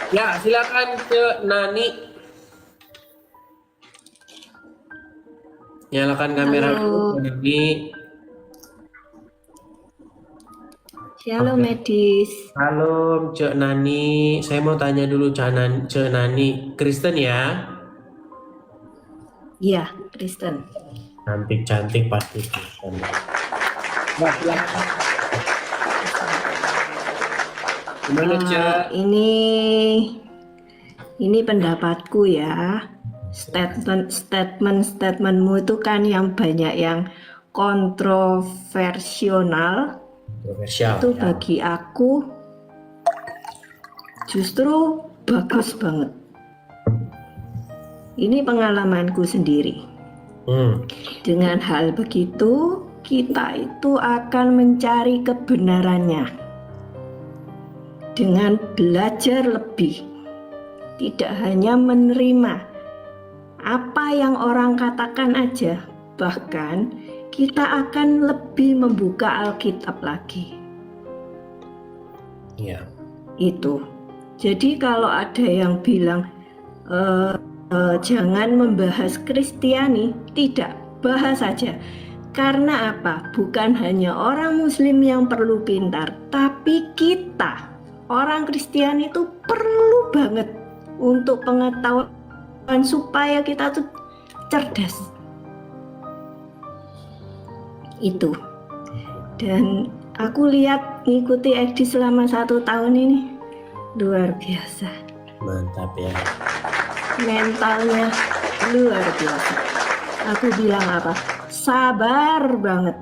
Ya, silakan ke Nani. Nyalakan kamera dulu, Halo, Nani. shalom Oke. medis. Halo, Cek Nani. Saya mau tanya dulu, Cek Nani. Kristen ya? Iya, Kristen. Cantik-cantik pasti Kristen. Nah, silakan. Gimana, Eh, Cek? ini pendapatku ya. Statementmu itu kan yang banyak yang kontroversial. Kontroversial Itu ya. bagi aku justru bagus banget. Ini pengalamanku sendiri. Hmm. Dengan hal begitu, kita itu akan mencari kebenarannya dengan belajar lebih, tidak hanya menerima apa yang orang katakan aja, bahkan kita akan lebih membuka Alkitab lagi. Iya. Itu. Jadi kalau ada yang bilang jangan membahas Kristiani, tidak, bahas saja. Karena apa? Bukan hanya orang Muslim yang perlu pintar, tapi kita, orang Kristiani itu perlu banget untuk pengetahuan supaya kita tuh cerdas. Itu. Dan aku lihat ngikuti Edi selama 1 tahun ini luar biasa. Mantap ya. Mentalnya luar biasa. Aku bilang apa? Sabar banget.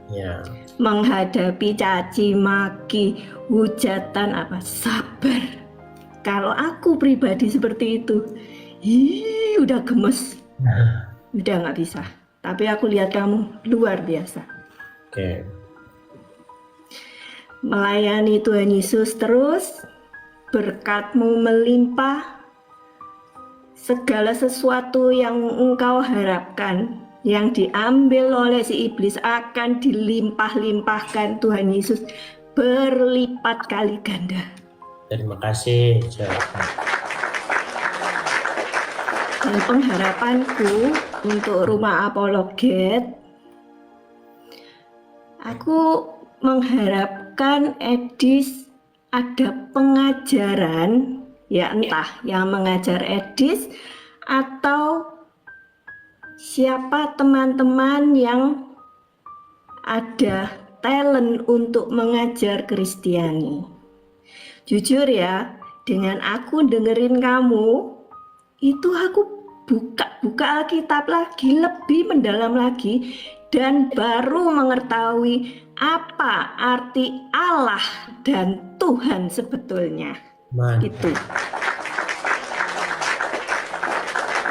Ya. Menghadapi caci maki, hujatan apa? Sabar. Kalau aku pribadi seperti itu, udah gemes, udah nggak bisa. Tapi aku lihat kamu luar biasa. Oke. Melayani Tuhan Yesus terus, berkatmu melimpah, segala sesuatu yang engkau harapkan, yang diambil oleh si iblis akan dilimpah-limpahkan Tuhan Yesus berlipat kali ganda. Terima kasih, Cek. Dan pengharapanku untuk rumah apologet, aku mengharapkan Edis ada pengajaran, ya entah yang mengajar Edis atau siapa teman-teman yang ada talent untuk mengajar Kristiani. Jujur ya, dengan aku dengerin kamu, itu aku buka Alkitab lagi, lebih mendalam lagi, dan baru mengetahui apa arti Allah dan Tuhan sebetulnya. Mantap. Itu.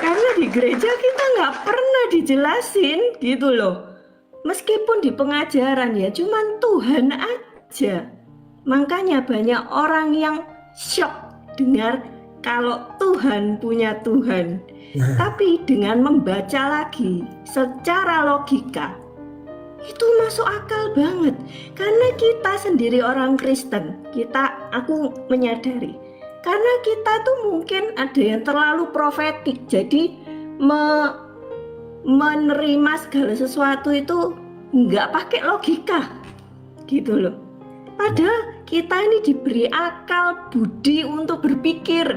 Karena di gereja kita nggak pernah dijelasin gitu loh. Meskipun di pengajaran ya, cuman Tuhan aja. Makanya banyak orang yang shock dengar kalau Tuhan punya Tuhan. Tapi dengan membaca lagi secara logika, itu masuk akal banget. Karena kita sendiri orang Kristen, aku menyadari. Karena kita tuh mungkin ada yang terlalu profetik, jadi menerima segala sesuatu itu nggak pakai logika, gitu loh. Padahal kita ini diberi akal budi untuk berpikir.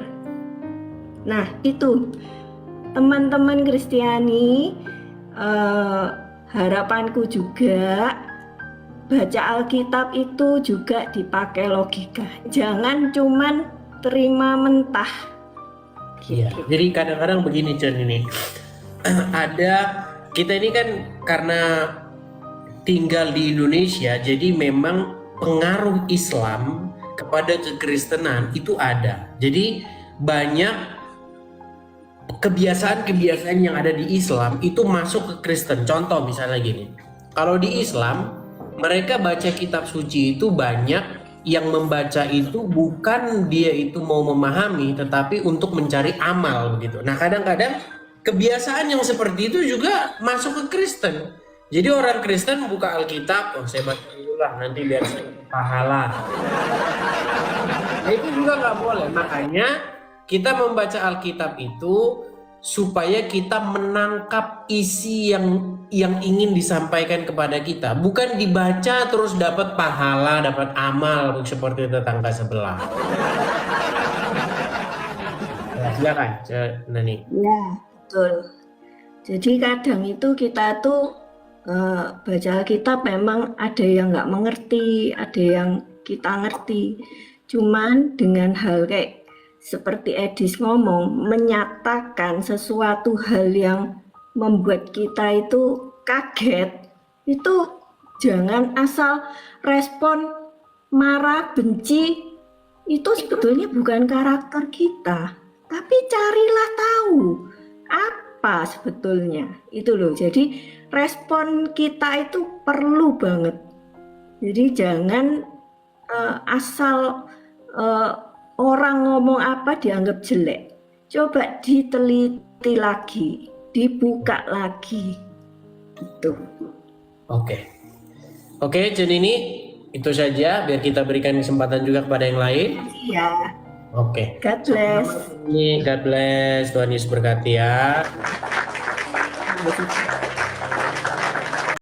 Nah itu teman-teman Kristiani, harapanku juga baca Alkitab itu juga dipakai logika. Jangan cuman terima mentah. Iya. Jadi kadang-kadang begini, Cen, ini. Kita ini kan karena tinggal di Indonesia, jadi memang pengaruh Islam kepada kekristenan itu ada. Jadi banyak kebiasaan-kebiasaan yang ada di Islam itu masuk ke Kristen. Contoh misalnya gini, kalau di Islam mereka baca kitab suci itu banyak yang membaca itu bukan dia itu mau memahami, tetapi untuk mencari amal begitu. Nah kadang-kadang kebiasaan yang seperti itu juga masuk ke Kristen. Jadi orang Kristen buka Alkitab, oh saya baca dulu lah nanti biar saya pahala. Nah, itu juga nggak boleh. Makanya kita membaca Alkitab itu supaya kita menangkap isi yang ingin disampaikan kepada kita, bukan dibaca terus dapat pahala, dapat amal seperti tetangga sebelah. Ya, silakan, Nani. Ya, betul. Jadi kadang itu kita tuh baca Alkitab memang ada yang nggak mengerti, ada yang kita ngerti. Cuman dengan hal kayak seperti Edis ngomong, menyatakan sesuatu hal yang membuat kita itu kaget, itu jangan asal respon marah, benci, itu sebetulnya bukan karakter kita. Tapi carilah tahu apa sebetulnya itu loh. Jadi respon kita itu perlu banget. Jadi jangan asal orang ngomong apa dianggap jelek. Coba diteliti lagi, dibuka lagi. Itu. Oke, Jen, ini itu saja biar kita berikan kesempatan juga kepada yang lain. Iya. Oke. God bless. God bless. Tuhan Yesus berkati ya.